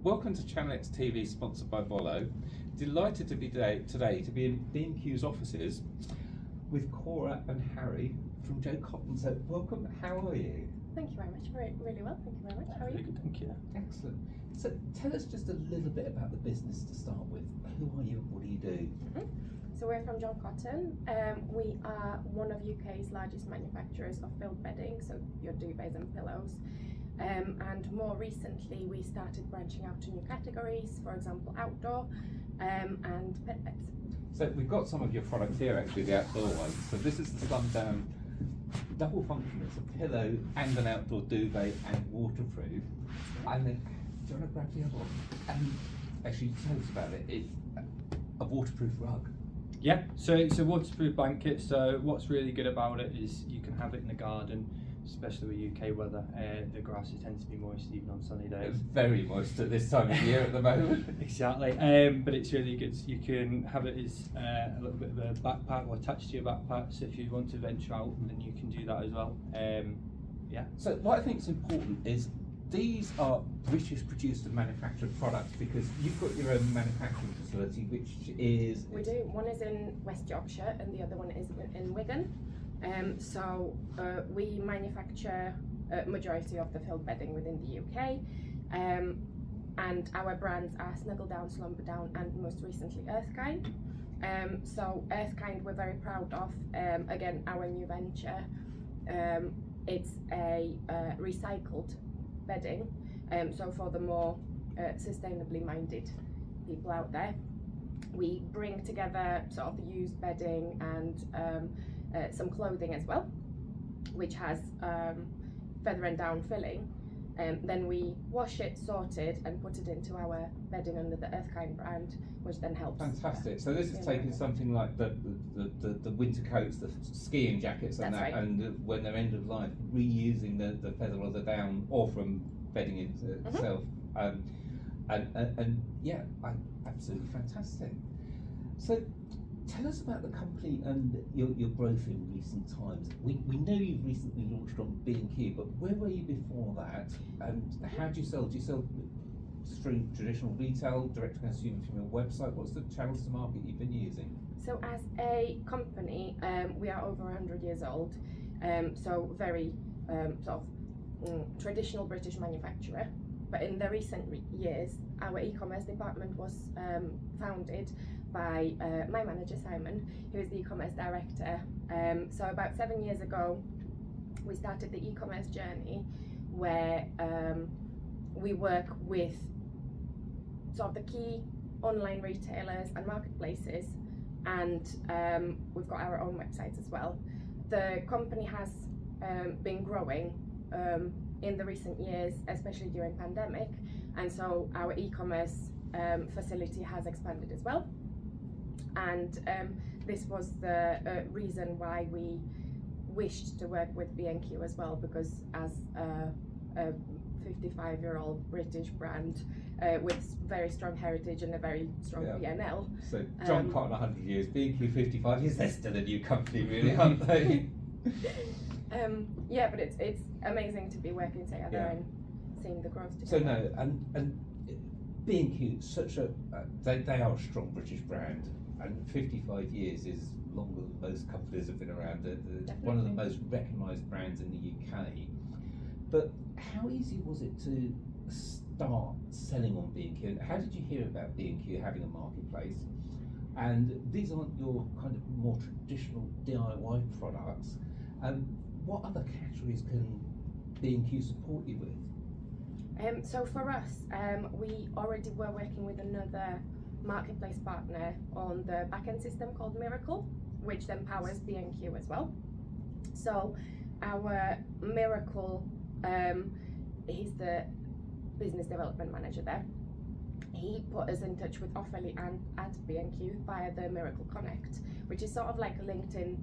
Welcome to Channel X TV, sponsored by Volo. Delighted to be today to be in B&Q's offices with Kora and Harry from John Cotton. So welcome, how are you? Thank you very much. Really well, thank you very much. How are you? Good, thank you. Excellent. So tell us just a little bit about the business to start with. Who are you and what do you do? So we're from John Cotton. We are one of UK's largest manufacturers of filled bedding, so your duvets and pillows. And more recently we started branching out to new categories, for example outdoor and pet beds. So we've got some of your products here, actually, the outdoor ones. So this is the Slumberdown double function. It's a pillow and an outdoor duvet and waterproof. And then, do you want to grab the other one? Actually, tell us about it. It's a waterproof rug. Yeah, so it's a waterproof blanket. So what's really good about it is you can have it in the garden, especially with UK weather. The grasses tend to be moist even on sunny days. It's very moist at this time of year at the moment. Exactly, but it's really good. You can have it as a little bit of a backpack or attached to your backpack, so if you want to venture out, then you can do that as well. Yeah. So what I think is important is these are British produced and manufactured products, because you've got your own manufacturing facility, which is... We do. One is in West Yorkshire and the other one is in Wigan. So we manufacture a majority of the filled bedding within the UK, and our brands are Snuggledown, Slumberdown and most recently EarthKind. So EarthKind we're very proud of, again our new venture. It's a recycled bedding, so for the more sustainably minded people out there, we bring together sort of the used bedding and some clothing as well, which has feather and down filling. Then we wash it, sort it, and put it into our bedding under the EarthKind brand, which then helps. Fantastic. So this is taking something like the winter coats, the skiing jackets, and That's right. and when they're end of life, reusing the feather or the down, or from bedding itself. And yeah, absolutely fantastic. So tell us about the company and your growth in recent times. We know you've recently launched on B&Q, but where were you before that? And how do you sell? Do you sell through traditional retail, direct to consumer from your website? What's the channels to market you've been using? So as a company, we are over 100 years old, so very sort of traditional British manufacturer. But in the recent years, our e-commerce department was founded by my manager Simon, who is the e-commerce director. So about 7 years ago, we started the e-commerce journey, where we work with sort of the key online retailers and marketplaces, and we've got our own websites as well. The company has been growing in the recent years, especially during pandemic, and so our e-commerce facility has expanded as well. And this was the reason why we wished to work with B&Q as well, because as a 55-year-old British brand with very strong heritage and a very strong P&L. So John Cotton 100 years, B&Q 55 years, they're still a new company really, aren't they? Yeah, but it's amazing to be working together and seeing the growth together. So no, and B&Q, such a they are a strong British brand, and 55 years is longer than most companies have been around. They're one of the most recognised brands in the UK. But how easy was it to start selling on B&Q? How did you hear about B&Q having a marketplace? And these aren't your kind of more traditional DIY products. What other categories can B&Q support you with? So for us, we already were working with another marketplace partner on the back-end system called Mirakl, which then powers B&Q as well. So our Mirakl, he's the business development manager there. He put us in touch with Offerly and at B&Q via the Mirakl Connect, which is sort of like a LinkedIn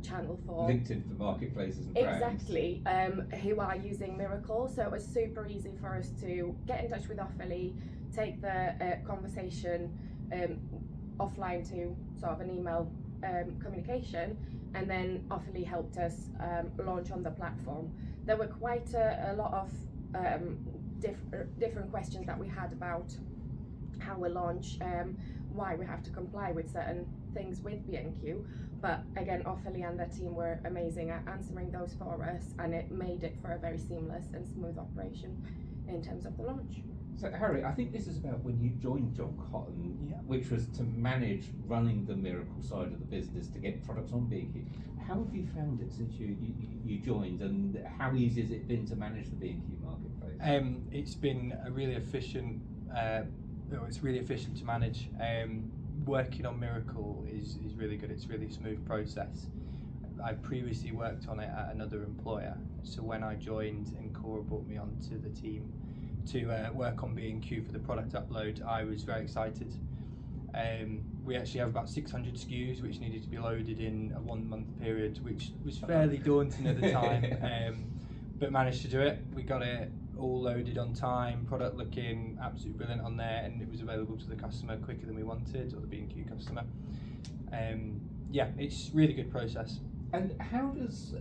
channel for LinkedIn for marketplaces and brands. Exactly, who are using Mirakl. So it was super easy for us to get in touch with Offerly, take the conversation offline to sort of an email communication, and then Offerly helped us launch on the platform. There were quite a lot of different questions that we had about how we launch, why we have to comply with certain things with B&Q. But again, Ophelia and their team were amazing at answering those for us, and it made it for a very seamless and smooth operation in terms of the launch. So Harry, I think this is about when you joined John Cotton, which was to manage running the Mirakl side of the business to get products on B&Q. How have you found it since you joined, and how easy has it been to manage the B&Q marketplace? It's been a really efficient. It's really efficient to manage. Working on Mirakl is really good. It's a really smooth process. I previously worked on it at another employer, so when I joined and Kora brought me onto the team to work on B&Q for the product upload, I was very excited. We actually have about 600 SKUs which needed to be loaded in a 1 month period, which was fairly daunting at the time, but managed to do it. We got it all loaded on time, product looking absolutely brilliant on there, and it was available to the customer quicker than we wanted, or the B&Q customer. Yeah, it's a really good process. And how does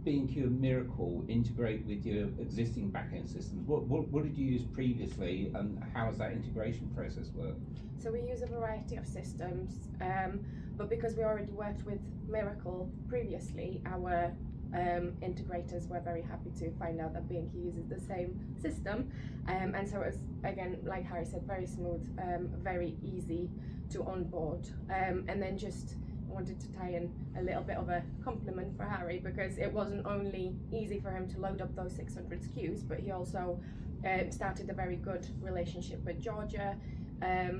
B&Q and Mirakl integrate with your existing back-end systems? What did you use previously, and how has that integration process worked? So we use a variety of systems, but because we already worked with Mirakl previously, our integrators were very happy to find out that B&Q uses the same system, and so it was, again, like Harry said, very smooth, very easy to onboard, and then just wanted to tie in a little bit of a compliment for Harry, because it wasn't only easy for him to load up those 600 SKUs, but he also started a very good relationship with Georgia,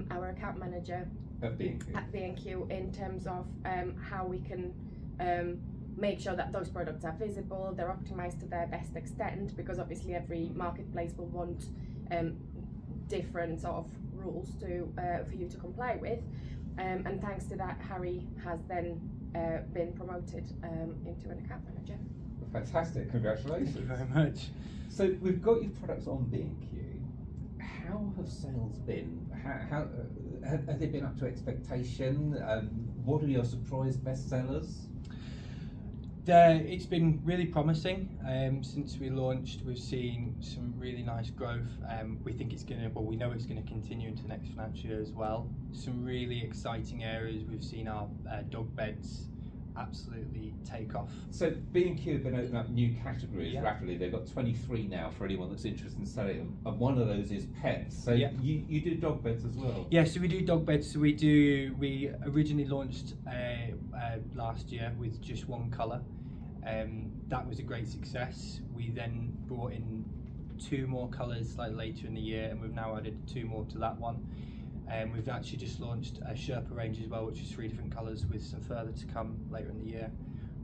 our account manager At B&Q, in terms of how we can make sure that those products are visible, they're optimized to their best extent, because obviously every marketplace will want different sort of rules to for you to comply with. And thanks to that, Harry has then been promoted into an account manager. Fantastic, congratulations. Thank you very much. So we've got your products on B&Q. How have sales been? How have they been up to expectation? What are your surprise bestsellers? It's been really promising. Since we launched, we've seen some really nice growth. We think it's we know it's going to continue into next financial year as well. Some really exciting areas. We've seen our dog beds absolutely take off. So B&Q have been opening up new categories rapidly. They've got 23 now for anyone that's interested in selling them, and one of those is pets. So you do dog beds as well? Yeah, so we do dog beds. So we originally launched last year with just one colour. That was a great success. We then brought in 2 more colours later in the year, and we've now added 2 more to that one. We've actually just launched a Sherpa range as well, which is 3 different colours, with some further to come later in the year.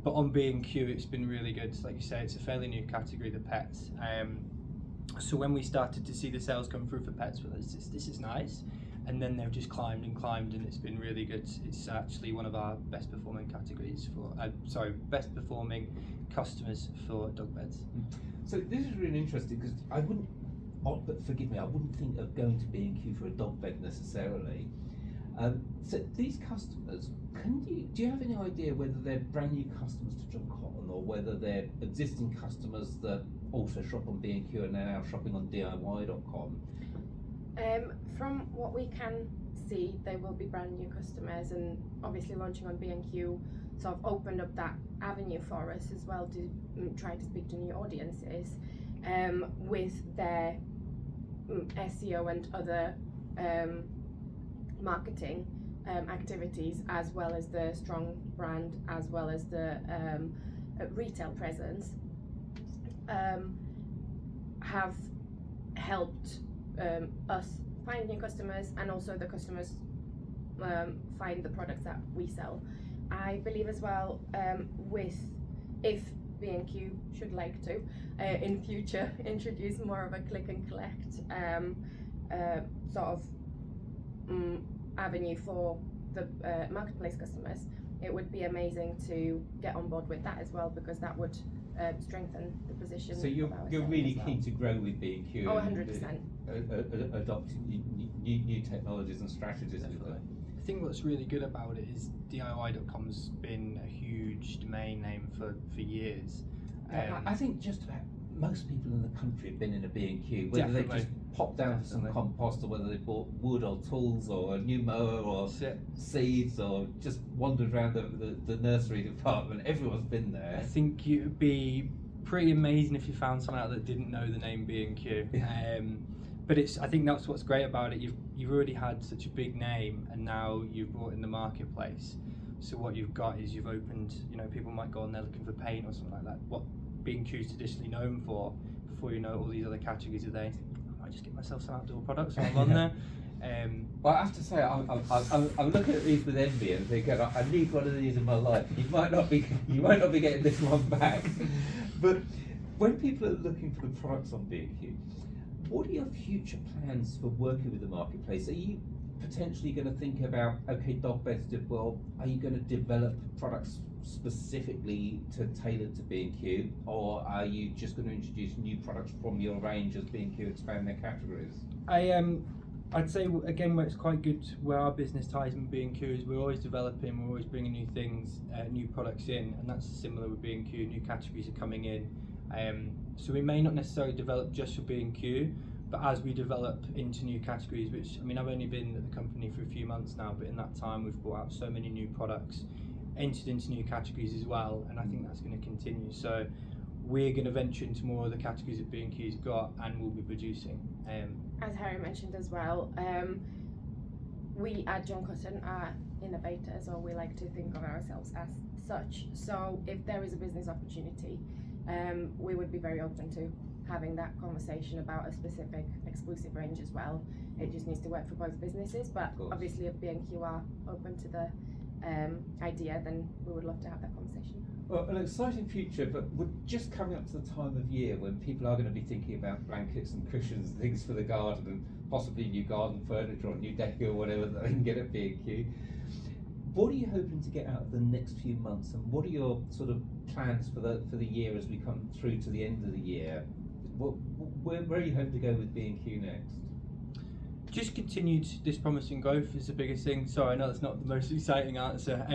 But on B&Q, it's been really good. Like you say, it's a fairly new category, the pets. So when we started to see the sales come through for pets, well, this is nice. And then they've just climbed and climbed, and it's been really good. It's actually one of our best performing categories for, best performing customers for dog beds. So this is really interesting, because I wouldn't, but forgive me, I wouldn't think of going to B&Q for a dog bed necessarily. So these customers, do you have any idea whether they're brand new customers to John Cotton, or whether they're existing customers that also shop on B&Q and are now shopping on DIY.com? From what we can see, they will be brand new customers, and obviously launching on B&Q sort of opened up that avenue for us as well to try to speak to new audiences with their SEO and other marketing activities, as well as the strong brand, as well as the retail presence, have helped us find new customers, and also the customers find the products that we sell. I believe as well, if B&Q should like to in future introduce more of a click and collect sort of avenue for the marketplace customers, it would be amazing to get on board with that as well, because that would strengthen the position. So you're really keen to grow with B&Q. Oh, 100%. Adopting new technologies and strategies. I think what's really good about it is DIY.com's been a huge domain name for years. I think just about most people in the country have been in a B&Q, whether they just popped down for some compost, or whether they bought wood or tools or a new mower or seeds, or just wandered around the nursery department. Everyone's been there. I think it would be pretty amazing if you found someone out that didn't know the name B&Q. But I think that's what's great about it. You've already had such a big name, and now you've brought in the marketplace. So what you've got is you've opened, people might go on there looking for paint or something like that. What B&Q is traditionally known for, before you know all these other categories are there. I might just get myself some outdoor products while I'm on there. Well, I have to say, I'm looking at these with envy and thinking, I need one of these in my life. You might not be getting this one back. But when people are looking for the products on B&Q, what are your future plans for working with the marketplace? Are you potentially going to think about, okay, dog beds did well, are you going to develop products specifically to tailor to B&Q, or are you just going to introduce new products from your range as B&Q expand their categories? I'd say again, where it's quite good, where our business ties in B&Q is we're always developing, we're always bringing new things, new products in, and that's similar with B&Q. New categories are coming in, so we may not necessarily develop just for B&Q, but as we develop into new categories, which I've only been at the company for a few months now, but in that time we've brought out so many new products, entered into new categories as well, and I think that's going to continue. So we're going to venture into more of the categories that B&Q's got, and we'll be producing. As Harry mentioned as well, we at John Cotton are innovators, or we like to think of ourselves as such. So if there is a business opportunity, we would be very open to having that conversation about a specific exclusive range as well. It just needs to work for both businesses, but obviously if B&Q are open to the idea, then we would love to have that conversation. Well, an exciting future, but we're just coming up to the time of year when people are going to be thinking about blankets and cushions and things for the garden, and possibly new garden furniture or new decor or whatever that they can get at B&Q. What are you hoping to get out of the next few months, and what are your sort of plans for the year as we come through to the end of the year? Where are you hoping to go with B&Q next? Just continued this promising growth is the biggest thing. Sorry, I know that's not the most exciting answer.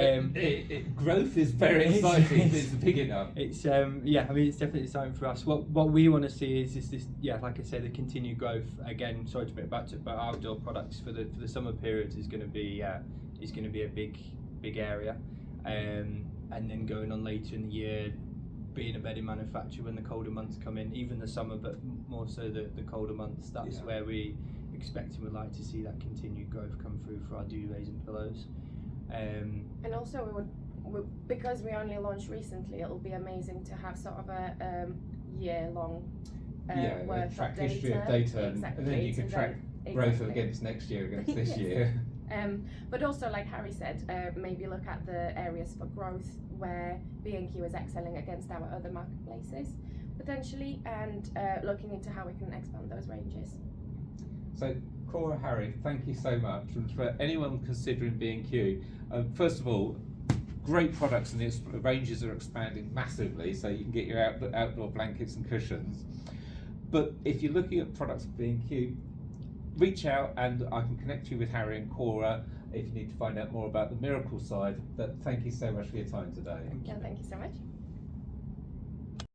Growth is very exciting. It's big enough. It's it's definitely exciting for us. What we want to see is this like I say, the continued growth. Again, sorry to bring it back to, but outdoor products for the summer periods is going to be a big area, and then going on later in the year, being a bedding manufacturer when the colder months come in, even the summer, but more so the colder months. That's where we expect and would like to see that continued growth come through for our duvets and pillows. And also because we only launched recently, it'll be amazing to have sort of a year-long worth track of history of data, exactly, and then you can track growth against next year against this year. But also, like Harry said, maybe look at the areas for growth where B&Q is excelling against our other marketplaces potentially, and looking into how we can expand those ranges. So, Kora, Harry, thank you so much. And for anyone considering B&Q, first of all, great products, and its ranges are expanding massively, so you can get your outdoor blankets and cushions. But if you're looking at products at B&Q, reach out and I can connect you with Harry and Kora if you need to find out more about the Mirakl side. But thank you so much for your time today. Thank you so much.